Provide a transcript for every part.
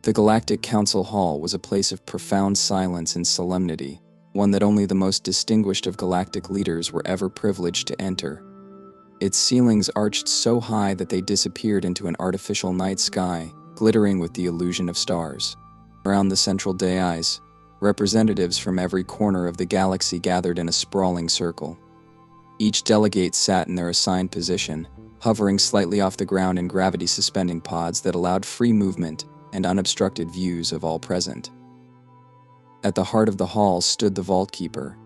The Galactic Council Hall was a place of profound silence and solemnity, one that only the most distinguished of galactic leaders were ever privileged to enter. Its ceilings arched so high that they disappeared into an artificial night sky, glittering with the illusion of stars. Around the central dais, representatives from every corner of the galaxy gathered in a sprawling circle. Each delegate sat in their assigned position, hovering slightly off the ground in gravity-suspending pods that allowed free movement and unobstructed views of all present. At the heart of the hall stood the Vault Keeper,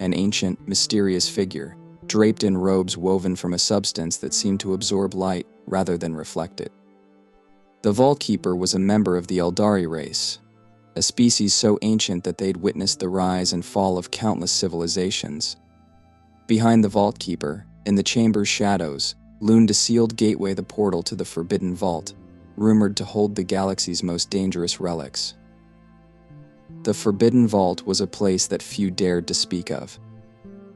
an ancient, mysterious figure, draped in robes woven from a substance that seemed to absorb light rather than reflect it. The Vault Keeper was a member of the Eldari race, a species so ancient that they'd witnessed the rise and fall of countless civilizations. Behind the Vault Keeper, in the chamber's shadows, loomed a sealed gateway, the portal to the Forbidden Vault, rumored to hold the galaxy's most dangerous relics. The Forbidden Vault was a place that few dared to speak of.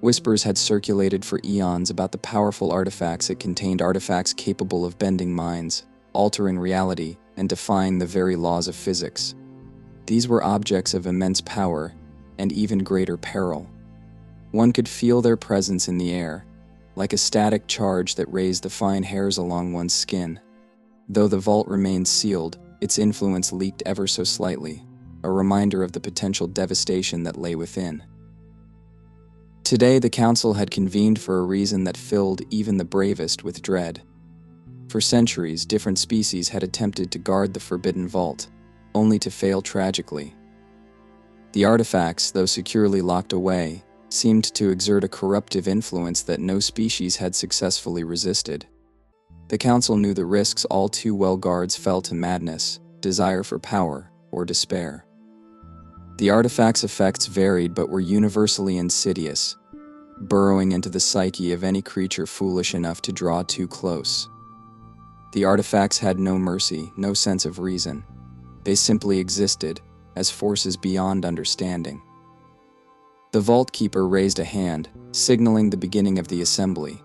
Whispers had circulated for eons about the powerful artifacts it contained, artifacts capable of bending minds, altering reality, and defying the very laws of physics. These were objects of immense power and even greater peril. One could feel their presence in the air, like a static charge that raised the fine hairs along one's skin. Though the vault remained sealed, its influence leaked ever so slightly, a reminder of the potential devastation that lay within. Today, the Council had convened for a reason that filled even the bravest with dread. For centuries, different species had attempted to guard the Forbidden Vault, only to fail tragically. The artifacts, though securely locked away, seemed to exert a corruptive influence that no species had successfully resisted. The Council knew the risks all too well. Guards fell to madness, desire for power, or despair. The artifacts' effects varied but were universally insidious, burrowing into the psyche of any creature foolish enough to draw too close. The artifacts had no mercy, no sense of reason. They simply existed as forces beyond understanding. The Vault Keeper raised a hand, signaling the beginning of the assembly.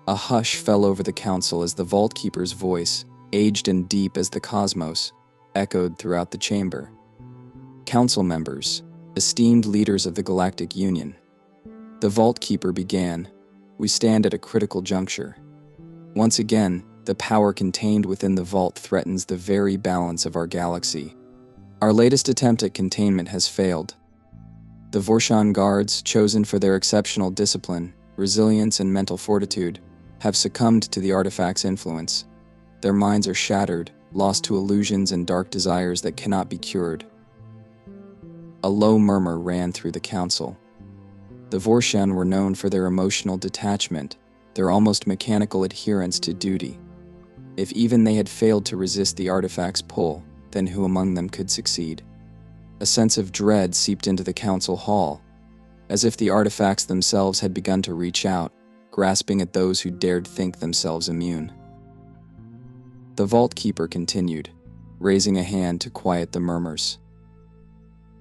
A hush fell over the Council as the Vault Keeper's voice, aged and deep as the cosmos, echoed throughout the chamber. Council members, esteemed leaders of the Galactic Union. The Vault Keeper began. We stand at a critical juncture. Once again, the power contained within the vault threatens the very balance of our galaxy. Our latest attempt at containment has failed. The Vorshan guards, chosen for their exceptional discipline, resilience, and mental fortitude, have succumbed to the artifact's influence. Their minds are shattered, lost to illusions and dark desires that cannot be cured. A low murmur ran through the Council. The Vorshan were known for their emotional detachment, their almost mechanical adherence to duty. If even they had failed to resist the artifact's pull, then who among them could succeed? A sense of dread seeped into the Council Hall, as if the artifacts themselves had begun to reach out, grasping at those who dared think themselves immune. The Vault Keeper continued, raising a hand to quiet the murmurs.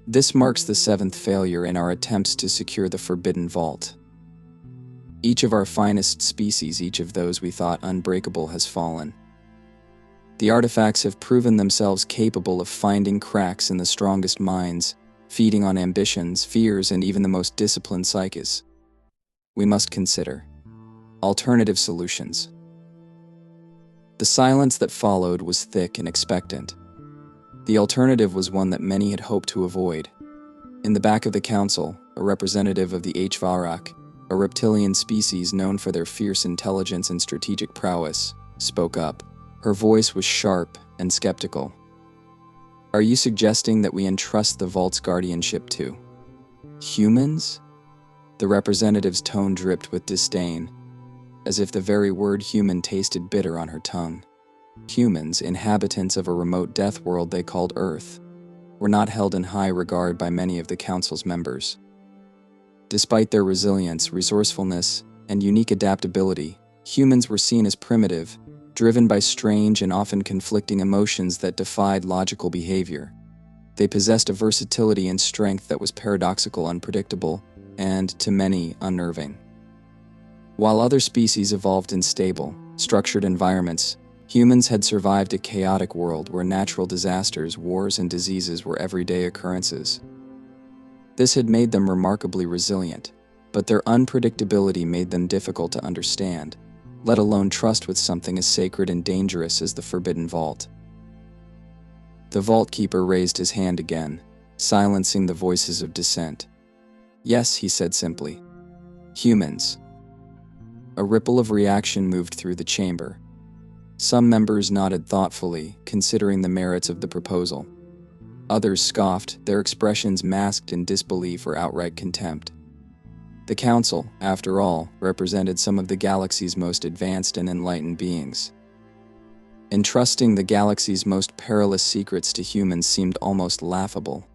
This marks the 7th failure in our attempts to secure the Forbidden Vault. Each of our finest species, each of those we thought unbreakable, has fallen. The artifacts have proven themselves capable of finding cracks in the strongest minds, feeding on ambitions, fears, and even the most disciplined psyches. We must consider alternative solutions. The silence that followed was thick and expectant. The alternative was one that many had hoped to avoid. In the back of the Council, a representative of the HFY, a reptilian species known for their fierce intelligence and strategic prowess, spoke up. Her voice was sharp and skeptical. Are you suggesting that we entrust the Vault's guardianship to humans? The representative's tone dripped with disdain, as if the very word human tasted bitter on her tongue. Humans, inhabitants of a remote death world they called Earth, were not held in high regard by many of the Council's members. Despite their resilience, resourcefulness, and unique adaptability, humans were seen as primitive, driven by strange and often conflicting emotions that defied logical behavior. They possessed a versatility and strength that was paradoxical, unpredictable, and, to many, unnerving. While other species evolved in stable, structured environments, Humans had survived a chaotic world where natural disasters, wars, and diseases were everyday occurrences. This had made them remarkably resilient, but their unpredictability made them difficult to understand, let alone trust with something as sacred and dangerous as the Forbidden Vault. The Vault Keeper raised his hand again, silencing the voices of dissent. "Yes," he said simply. "Humans." A ripple of reaction moved through the chamber. Some members nodded thoughtfully, considering the merits of the proposal. Others scoffed, their expressions masked in disbelief or outright contempt. The Council, after all, represented some of the galaxy's most advanced and enlightened beings. Entrusting the galaxy's most perilous secrets to humans seemed almost laughable.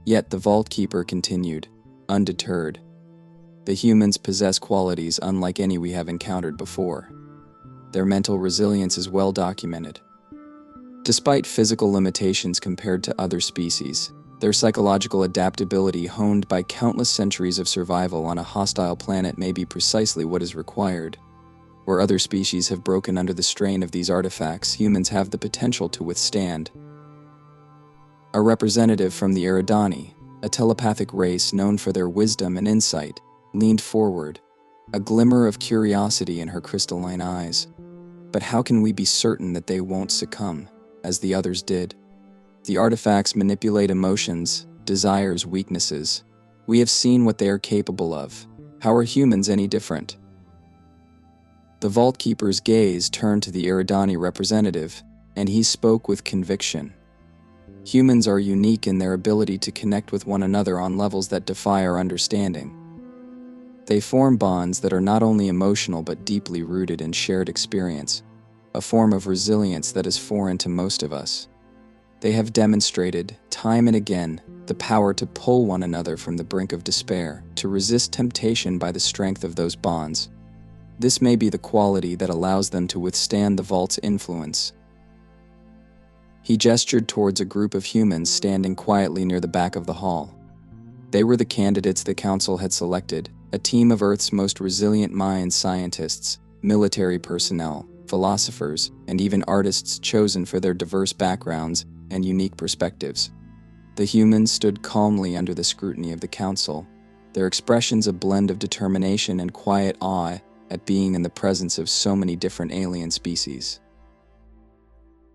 Yet the Vault Keeper continued, undeterred. "The humans possess qualities unlike any we have encountered before. Their mental resilience is well documented. Despite physical limitations compared to other species, their psychological adaptability honed by countless centuries of survival on a hostile planet may be precisely what is required. Where other species have broken under the strain of these artifacts, humans have the potential to withstand." A representative from the Eridani, a telepathic race known for their wisdom and insight, leaned forward, a glimmer of curiosity in her crystalline eyes. "But how can we be certain that they won't succumb, as the others did? The artifacts manipulate emotions, desires, weaknesses. We have seen what they are capable of. How are humans any different?" The Vault Keeper's gaze turned to the Eridani representative, and he spoke with conviction. "Humans are unique in their ability to connect with one another on levels that defy our understanding. They form bonds that are not only emotional but deeply rooted in shared experience, a form of resilience that is foreign to most of us. They have demonstrated, time and again, the power to pull one another from the brink of despair, to resist temptation by the strength of those bonds. This may be the quality that allows them to withstand the Vault's influence." He gestured towards a group of humans standing quietly near the back of the hall. They were the candidates the Council had selected, a team of Earth's most resilient minds, scientists, military personnel, philosophers, and even artists chosen for their diverse backgrounds and unique perspectives. The humans stood calmly under the scrutiny of the Council, their expressions a blend of determination and quiet awe at being in the presence of so many different alien species.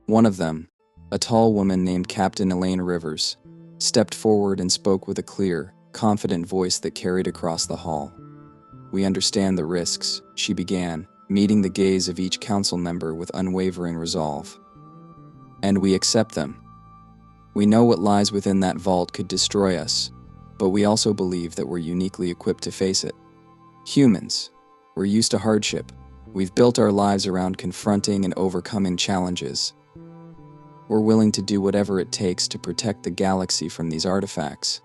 One of them, a tall woman named Captain Elaine Rivers, stepped forward and spoke with a clear, confident voice that carried across the hall. "We understand the risks," she began, meeting the gaze of each council member with unwavering resolve. "And we accept them. We know what lies within that vault could destroy us, but we also believe that we're uniquely equipped to face it. Humans, we're used to hardship. We've built our lives around confronting and overcoming challenges. We're willing to do whatever it takes to protect the galaxy from these artifacts."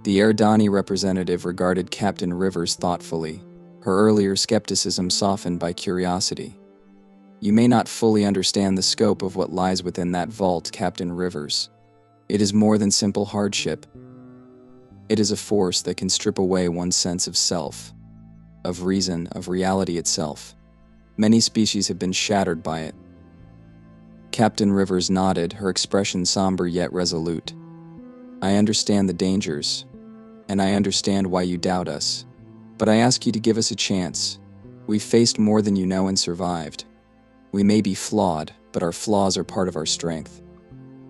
The Eridani representative regarded Captain Rivers thoughtfully, her earlier skepticism softened by curiosity. "You may not fully understand the scope of what lies within that vault, Captain Rivers. It is more than simple hardship. It is a force that can strip away one's sense of self, of reason, of reality itself. Many species have been shattered by it." Captain Rivers nodded, her expression somber yet resolute. "I understand the dangers, and I understand why you doubt us. But I ask you to give us a chance. We've faced more than you know and survived. We may be flawed, but our flaws are part of our strength.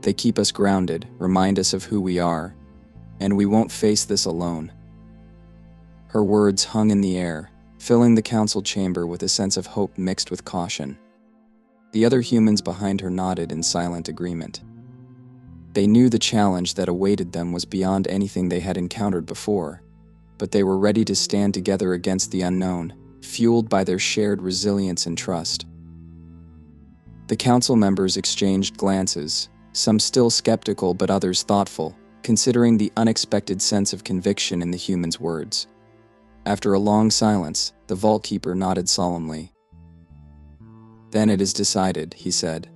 They keep us grounded, remind us of who we are, and we won't face this alone." Her words hung in the air, filling the council chamber with a sense of hope mixed with caution. The other humans behind her nodded in silent agreement. They knew the challenge that awaited them was beyond anything they had encountered before, but they were ready to stand together against the unknown, fueled by their shared resilience and trust. The council members exchanged glances, some still skeptical but others thoughtful, considering the unexpected sense of conviction in the humans' words. After a long silence, the Vault Keeper nodded solemnly. "Then it is decided," he said,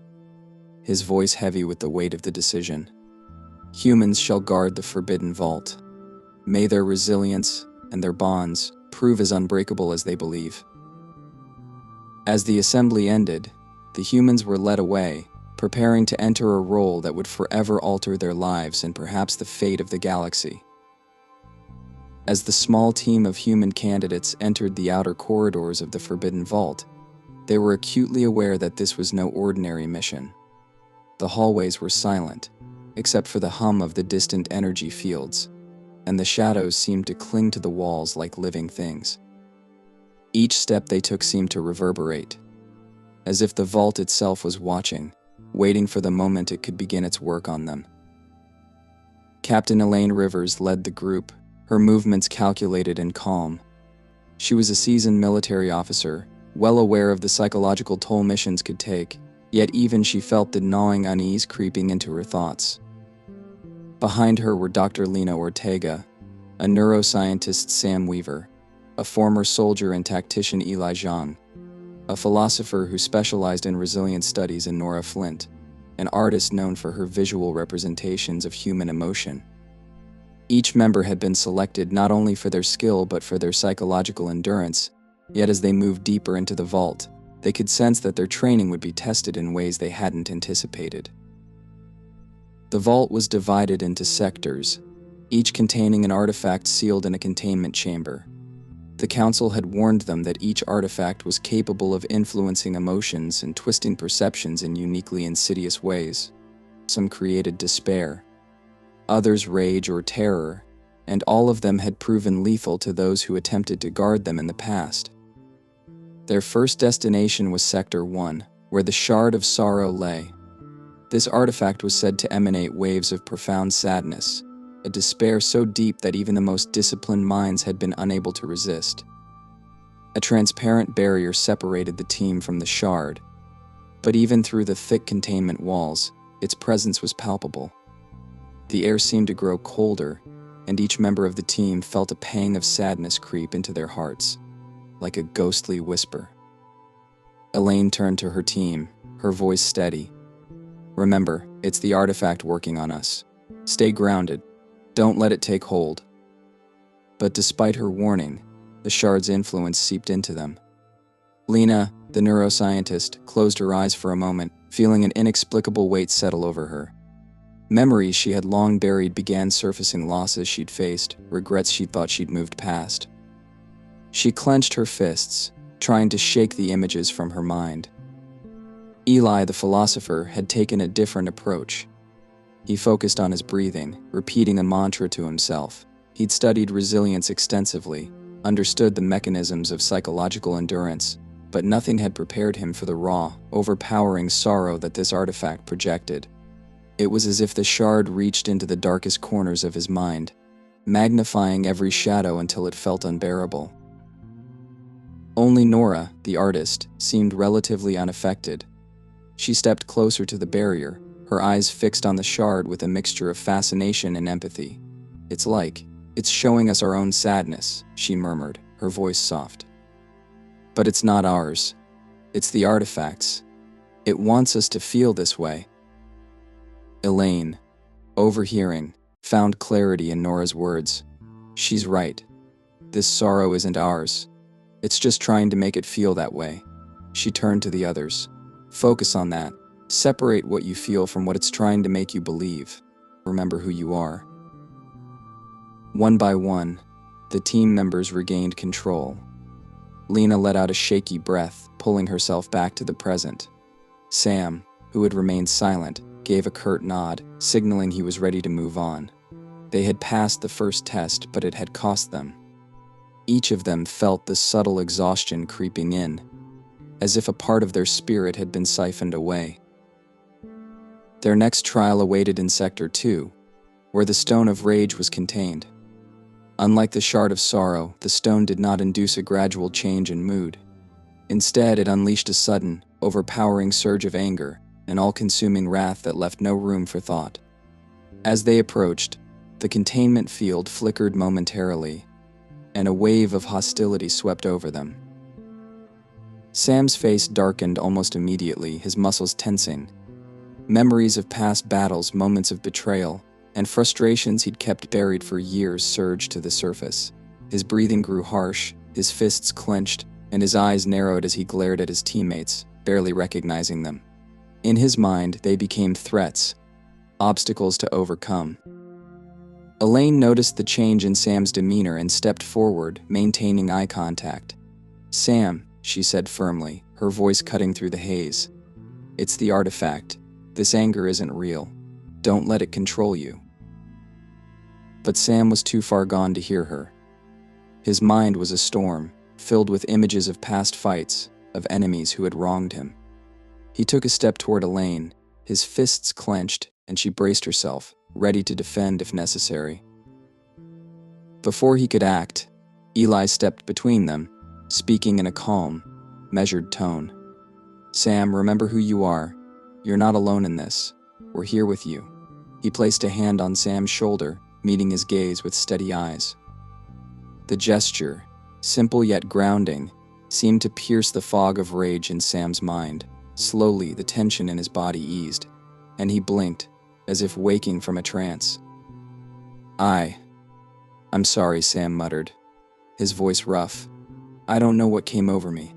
his voice heavy with the weight of the decision. "Humans shall guard the Forbidden Vault. May their resilience and their bonds prove as unbreakable as they believe." As the assembly ended, the humans were led away, preparing to enter a role that would forever alter their lives and perhaps the fate of the galaxy. As the small team of human candidates entered the outer corridors of the Forbidden Vault, they were acutely aware that this was no ordinary mission. The hallways were silent, except for the hum of the distant energy fields, and the shadows seemed to cling to the walls like living things. Each step they took seemed to reverberate, as if the vault itself was watching, waiting for the moment it could begin its work on them. Captain Elaine Rivers led the group, her movements calculated and calm. She was a seasoned military officer, well aware of the psychological toll missions could take, yet even she felt the gnawing unease creeping into her thoughts. Behind her were Dr. Lena Ortega, a neuroscientist Sam Weaver, a former soldier and tactician Eli Zhang, a philosopher who specialized in resilience studies in Nora Flint, an artist known for her visual representations of human emotion. Each member had been selected not only for their skill but for their psychological endurance, yet as they moved deeper into the vault, they could sense that their training would be tested in ways they hadn't anticipated. The vault was divided into sectors, each containing an artifact sealed in a containment chamber. The Council had warned them that each artifact was capable of influencing emotions and twisting perceptions in uniquely insidious ways. Some created despair, others rage or terror, and all of them had proven lethal to those who attempted to guard them in the past. Their first destination was Sector 1, where the Shard of Sorrow lay. This artifact was said to emanate waves of profound sadness, a despair so deep that even the most disciplined minds had been unable to resist. A transparent barrier separated the team from the Shard, but even through the thick containment walls, its presence was palpable. The air seemed to grow colder, and each member of the team felt a pang of sadness creep into their hearts, like a ghostly whisper. Elaine turned to her team, her voice steady. "Remember, it's the artifact working on us. Stay grounded. Don't let it take hold." But despite her warning, the Shard's influence seeped into them. Lena, the neuroscientist, closed her eyes for a moment, feeling an inexplicable weight settle over her. Memories she had long buried began surfacing, losses she'd faced, regrets she'd thought she'd moved past. She clenched her fists, trying to shake the images from her mind. Eli, the philosopher, had taken a different approach. He focused on his breathing, repeating a mantra to himself. He'd studied resilience extensively, understood the mechanisms of psychological endurance, but nothing had prepared him for the raw, overpowering sorrow that this artifact projected. It was as if the Shard reached into the darkest corners of his mind, magnifying every shadow until it felt unbearable. Only Nora, the artist, seemed relatively unaffected. She stepped closer to the barrier, her eyes fixed on the Shard with a mixture of fascination and empathy. It's showing us our own sadness," she murmured, her voice soft. "But it's not ours. It's the artifact's. It wants us to feel this way." Elaine, overhearing, found clarity in Nora's words. "She's right. This sorrow isn't ours. It's just trying to make it feel that way." She turned to the others. "Focus on that. Separate what you feel from what it's trying to make you believe. Remember who you are." One by one, the team members regained control. Lena let out a shaky breath, pulling herself back to the present. Sam, who had remained silent, gave a curt nod, signaling he was ready to move on. They had passed the first test, but it had cost them. Each of them felt the subtle exhaustion creeping in, as if a part of their spirit had been siphoned away. Their next trial awaited in Sector 2, where the Stone of Rage was contained. Unlike the Shard of Sorrow, the stone did not induce a gradual change in mood. Instead, it unleashed a sudden, overpowering surge of anger, an all-consuming wrath that left no room for thought. As they approached, the containment field flickered momentarily, and a wave of hostility swept over them. Sam's face darkened almost immediately, his muscles tensing. Memories of past battles, moments of betrayal, and frustrations he'd kept buried for years surged to the surface. His breathing grew harsh, his fists clenched, and his eyes narrowed as he glared at his teammates, barely recognizing them. In his mind, they became threats, obstacles to overcome. Elaine noticed the change in Sam's demeanor and stepped forward, maintaining eye contact. "Sam," she said firmly, her voice cutting through the haze. "It's the artifact. This anger isn't real. Don't let it control you." But Sam was too far gone to hear her. His mind was a storm, filled with images of past fights, of enemies who had wronged him. He took a step toward Elaine, his fists clenched, and she braced herself, ready to defend if necessary. Before he could act, Eli stepped between them, speaking in a calm, measured tone. "Sam, remember who you are. You're not alone in this. We're here with you." He placed a hand on Sam's shoulder, meeting his gaze with steady eyes. The gesture, simple yet grounding, seemed to pierce the fog of rage in Sam's mind. Slowly, the tension in his body eased, and he blinked, as if waking from a trance. I'm sorry," Sam muttered, his voice rough. "I don't know what came over me."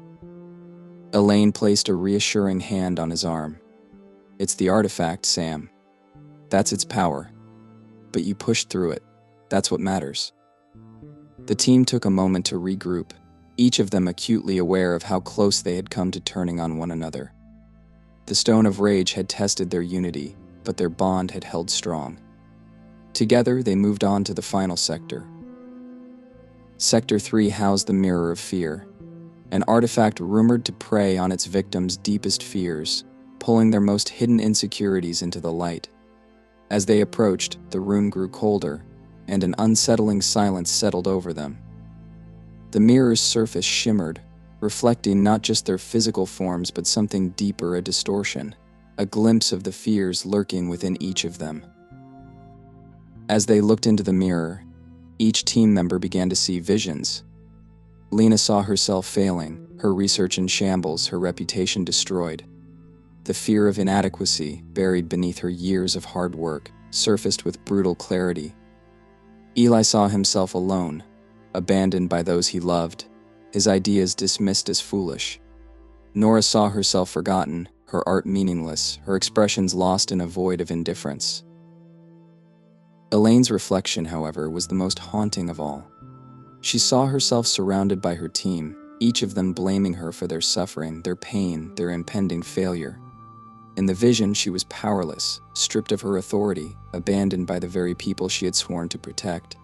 Elaine placed a reassuring hand on his arm. "It's the artifact, Sam. That's its power. But you pushed through it. That's what matters." The team took a moment to regroup, each of them acutely aware of how close they had come to turning on one another. The Stone of Rage had tested their unity, but their bond had held strong. Together, they moved on to the final sector. Sector 3 housed the Mirror of Fear, an artifact rumored to prey on its victims' deepest fears, pulling their most hidden insecurities into the light. As they approached, the room grew colder, and an unsettling silence settled over them. The mirror's surface shimmered, reflecting not just their physical forms but something deeper, a distortion, a glimpse of the fears lurking within each of them. As they looked into the mirror, each team member began to see visions. Lena saw herself failing, her research in shambles, her reputation destroyed. The fear of inadequacy, buried beneath her years of hard work, surfaced with brutal clarity. Eli saw himself alone, abandoned by those he loved, his ideas dismissed as foolish. Nora saw herself forgotten, her art meaningless, her expressions lost in a void of indifference. Elaine's reflection, however, was the most haunting of all. She saw herself surrounded by her team, each of them blaming her for their suffering, their pain, their impending failure. In the vision, she was powerless, stripped of her authority, abandoned by the very people she had sworn to protect.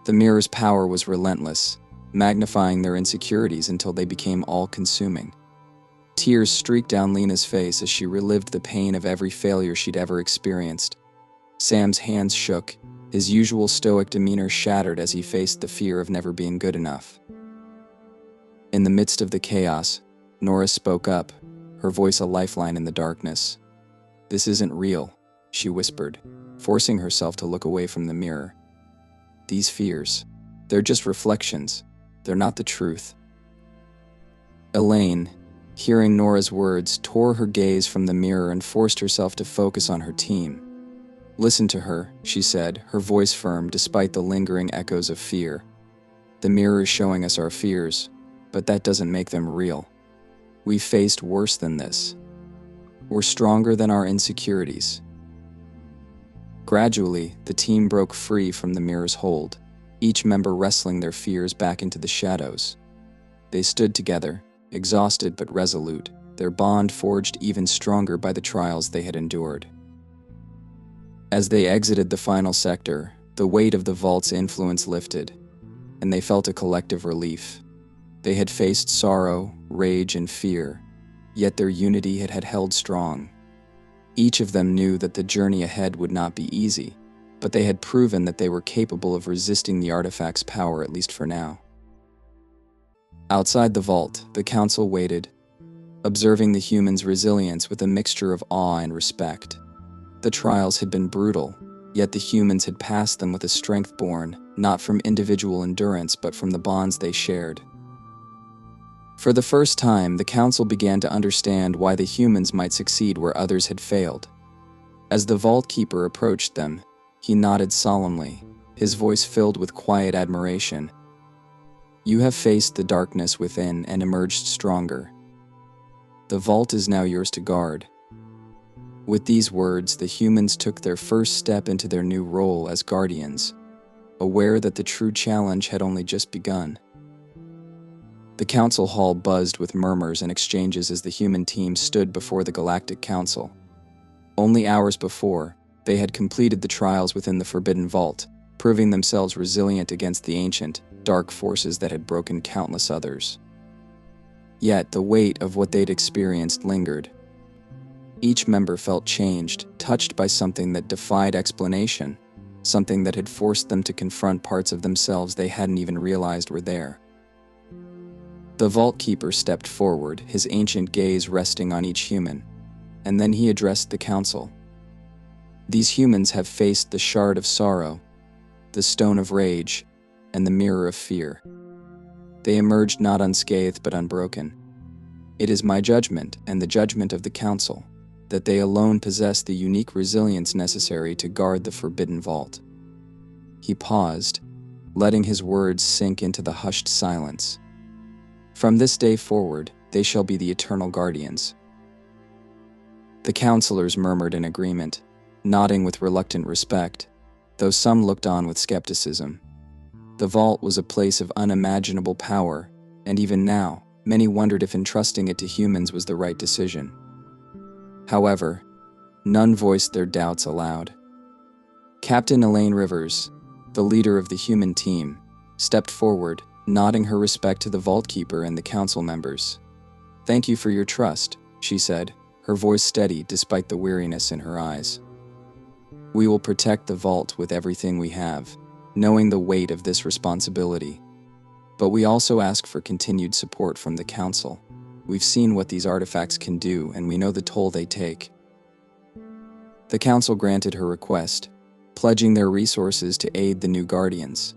The mirror's power was relentless, magnifying their insecurities until they became all-consuming. Tears streaked down Lena's face as she relived the pain of every failure she'd ever experienced. Sam's hands shook, his usual stoic demeanor shattered as he faced the fear of never being good enough. In the midst of the chaos, Nora spoke up, her voice a lifeline in the darkness. "This isn't real," she whispered, forcing herself to look away from the mirror. "These fears, they're just reflections. They're not the truth." Elaine, hearing Nora's words, tore her gaze from the mirror and forced herself to focus on her team. "Listen to her," she said, her voice firm despite the lingering echoes of fear. "The mirror is showing us our fears, but that doesn't make them real. We've faced worse than this. We're stronger than our insecurities." Gradually, the team broke free from the mirror's hold, each member wrestling their fears back into the shadows. They stood together, exhausted but resolute, their bond forged even stronger by the trials they had endured. As they exited the final sector, the weight of the vault's influence lifted, and they felt a collective relief. They had faced sorrow, rage, and fear, yet their unity had held strong. Each of them knew that the journey ahead would not be easy, but they had proven that they were capable of resisting the artifact's power, at least for now. Outside the vault, the council waited, observing the humans' resilience with a mixture of awe and respect. The trials had been brutal, yet the humans had passed them with a strength born, not from individual endurance but from the bonds they shared. For the first time, the council began to understand why the humans might succeed where others had failed. As the Vault Keeper approached them, he nodded solemnly, his voice filled with quiet admiration. You have faced the darkness within and emerged stronger. The vault is now yours to guard." With these words, the humans took their first step into their new role as guardians, aware that the true challenge had only just begun. The council hall buzzed with murmurs and exchanges as the human team stood before the Galactic Council. Only hours before, they had completed the trials within the Forbidden Vault, proving themselves resilient against the ancient, dark forces that had broken countless others. Yet the weight of what they'd experienced lingered. Each member felt changed, touched by something that defied explanation, something that had forced them to confront parts of themselves they hadn't even realized were there. The Vault Keeper stepped forward, his ancient gaze resting on each human, and then he addressed the council. "These humans have faced the Shard of Sorrow, the Stone of Rage, and the Mirror of Fear. They emerged not unscathed but unbroken. It is my judgment, and the judgment of the Council, that they alone possess the unique resilience necessary to guard the Forbidden Vault." He paused, letting his words sink into the hushed silence. "From this day forward, they shall be the eternal guardians." The counselors murmured in agreement, nodding with reluctant respect, though some looked on with skepticism. The vault was a place of unimaginable power, and even now, many wondered if entrusting it to humans was the right decision. However, none voiced their doubts aloud. Captain Elaine Rivers, the leader of the human team, stepped forward, nodding her respect to the Vault Keeper and the council members. "Thank you for your trust," she said, her voice steady despite the weariness in her eyes. "We will protect the vault with everything we have, knowing the weight of this responsibility. But we also ask for continued support from the Council. We've seen what these artifacts can do, and we know the toll they take." The Council granted her request, pledging their resources to aid the new Guardians.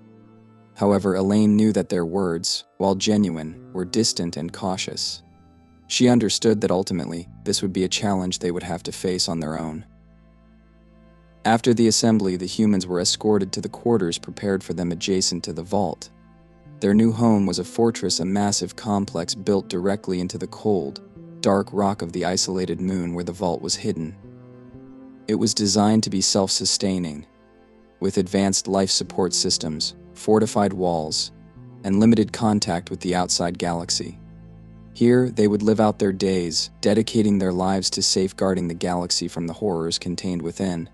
However, Elaine knew that their words, while genuine, were distant and cautious. She understood that ultimately, this would be a challenge they would have to face on their own. After the assembly, the humans were escorted to the quarters prepared for them adjacent to the vault. Their new home was a fortress, a massive complex built directly into the cold, dark rock of the isolated moon where the vault was hidden. It was designed to be self-sustaining, with advanced life support systems, fortified walls, and limited contact with the outside galaxy. Here, they would live out their days, dedicating their lives to safeguarding the galaxy from the horrors contained within.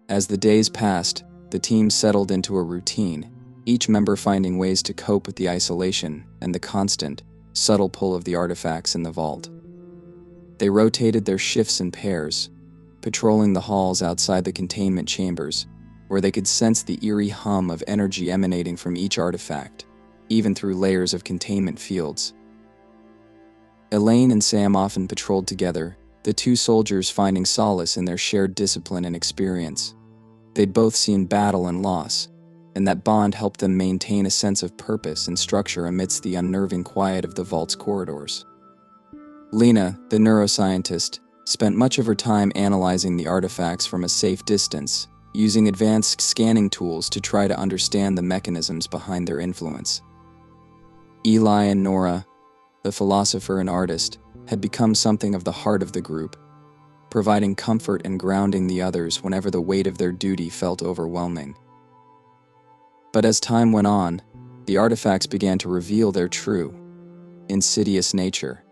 As the days passed, the team settled into a routine, each member finding ways to cope with the isolation and the constant, subtle pull of the artifacts in the vault. They rotated their shifts in pairs, patrolling the halls outside the containment chambers, where they could sense the eerie hum of energy emanating from each artifact, even through layers of containment fields. Elaine and Sam often patrolled together, the two soldiers finding solace in their shared discipline and experience. They'd both seen battle and loss, and that bond helped them maintain a sense of purpose and structure amidst the unnerving quiet of the vault's corridors. Lena, the neuroscientist, spent much of her time analyzing the artifacts from a safe distance, using advanced scanning tools to try to understand the mechanisms behind their influence. Eli and Nora, the philosopher and artist, had become something of the heart of the group, providing comfort and grounding the others whenever the weight of their duty felt overwhelming. But as time went on, the artifacts began to reveal their true, insidious nature.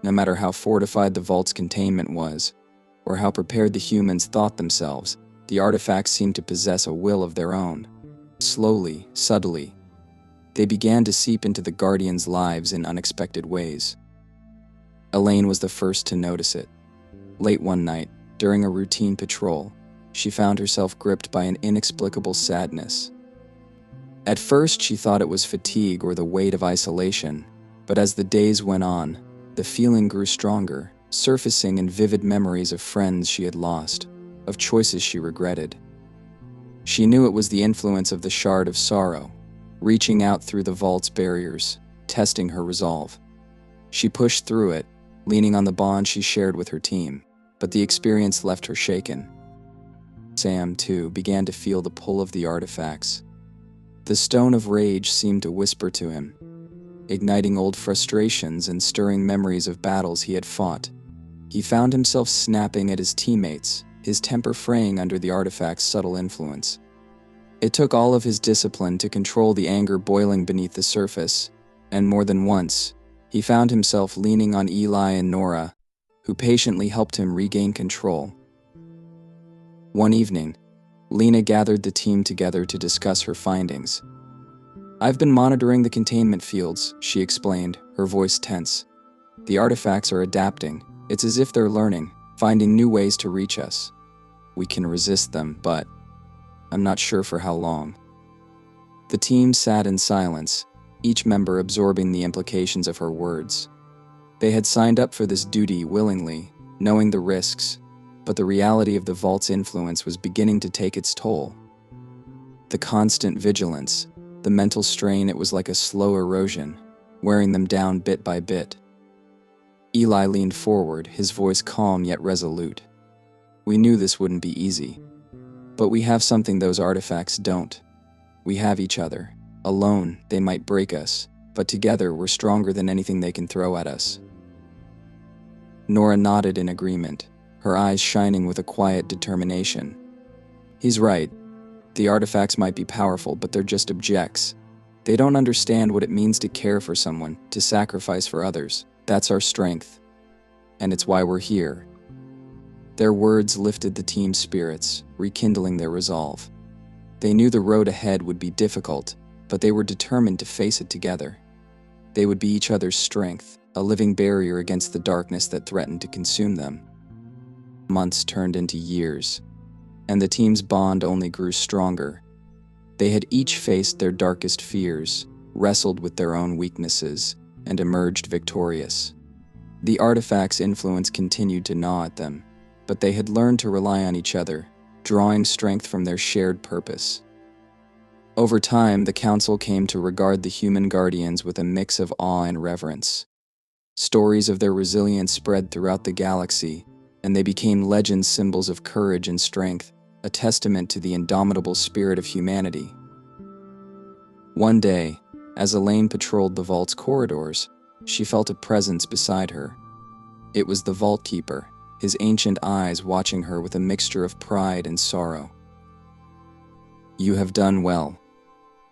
No matter how fortified the vault's containment was, or how prepared the humans thought themselves, the artifacts seemed to possess a will of their own. Slowly, subtly, they began to seep into the Guardians' lives in unexpected ways. Elaine was the first to notice it. Late one night, during a routine patrol, she found herself gripped by an inexplicable sadness. At first, she thought it was fatigue or the weight of isolation, but as the days went on, the feeling grew stronger, surfacing in vivid memories of friends she had lost, of choices she regretted. She knew it was the influence of the Shard of Sorrow, reaching out through the vault's barriers, testing her resolve. She pushed through it, leaning on the bond she shared with her team, but the experience left her shaken. Sam, too, began to feel the pull of the artifacts. The stone of rage seemed to whisper to him, igniting old frustrations and stirring memories of battles he had fought. He found himself snapping at his teammates, his temper fraying under the artifact's subtle influence. It took all of his discipline to control the anger boiling beneath the surface, and more than once, he found himself leaning on Eli and Nora, who patiently helped him regain control. One evening, Lena gathered the team together to discuss her findings. "I've been monitoring the containment fields," she explained, her voice tense. "The artifacts are adapting. It's as if they're learning, finding new ways to reach us. We can resist them, but I'm not sure for how long." The team sat in silence, each member absorbing the implications of her words. They had signed up for this duty willingly, knowing the risks, but the reality of the vault's influence was beginning to take its toll. The constant vigilance, the mental strain, it was like a slow erosion, wearing them down bit by bit. Eli leaned forward, his voice calm yet resolute. "We knew this wouldn't be easy. But we have something those artifacts don't. We have each other. Alone, they might break us, but together we're stronger than anything they can throw at us." Nora nodded in agreement, her eyes shining with a quiet determination. "He's right. The artifacts might be powerful, but they're just objects. They don't understand what it means to care for someone, to sacrifice for others. That's our strength. And it's why we're here." Their words lifted the team's spirits, rekindling their resolve. They knew the road ahead would be difficult, but they were determined to face it together. They would be each other's strength, a living barrier against the darkness that threatened to consume them. Months turned into years, and the team's bond only grew stronger. They had each faced their darkest fears, wrestled with their own weaknesses, and emerged victorious. The artifact's influence continued to gnaw at them, but they had learned to rely on each other, drawing strength from their shared purpose. Over time, the Council came to regard the human guardians with a mix of awe and reverence. Stories of their resilience spread throughout the galaxy, and they became legend symbols of courage and strength, a testament to the indomitable spirit of humanity. One day, as Elaine patrolled the vault's corridors, she felt a presence beside her. It was the Vault Keeper, his ancient eyes watching her with a mixture of pride and sorrow. "You have done well,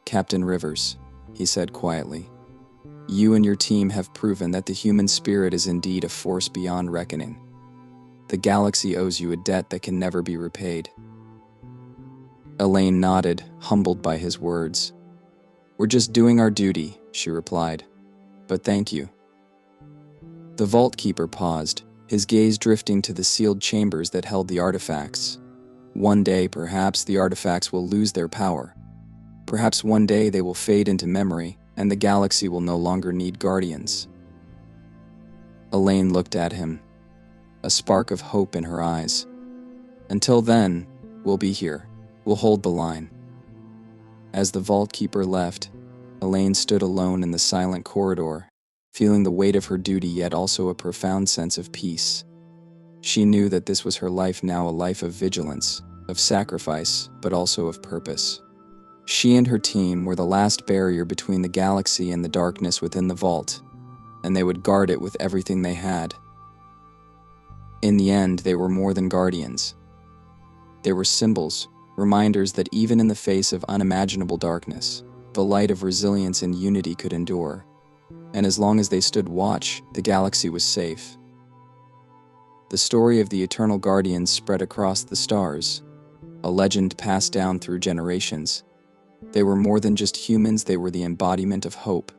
Captain Rivers," he said quietly. "You and your team have proven that the human spirit is indeed a force beyond reckoning. The galaxy owes you a debt that can never be repaid." Elaine nodded, humbled by his words. "We're just doing our duty," she replied. "But thank you." The Vault Keeper paused, his gaze drifting to the sealed chambers that held the artifacts. One day, perhaps, the artifacts will lose their power. Perhaps one day they will fade into memory, and the galaxy will no longer need guardians. Elaine looked at him, a spark of hope in her eyes. "Until then, we'll be here. We'll hold the line." As the Vault Keeper left, Elaine stood alone in the silent corridor, feeling the weight of her duty yet also a profound sense of peace. She knew that this was her life now, a life of vigilance, of sacrifice, but also of purpose. She and her team were the last barrier between the galaxy and the darkness within the vault, and they would guard it with everything they had. In the end, they were more than guardians. They were symbols, reminders that even in the face of unimaginable darkness, the light of resilience and unity could endure. And as long as they stood watch, the galaxy was safe. The story of the Eternal Guardians spread across the stars, a legend passed down through generations. They were more than just humans, they were the embodiment of hope,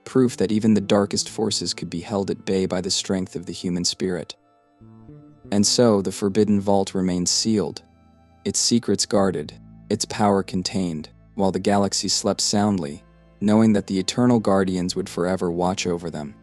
proof that even the darkest forces could be held at bay by the strength of the human spirit. And so, the Forbidden Vault remained sealed, its secrets guarded, its power contained, while the galaxy slept soundly, knowing that the Eternal Guardians would forever watch over them.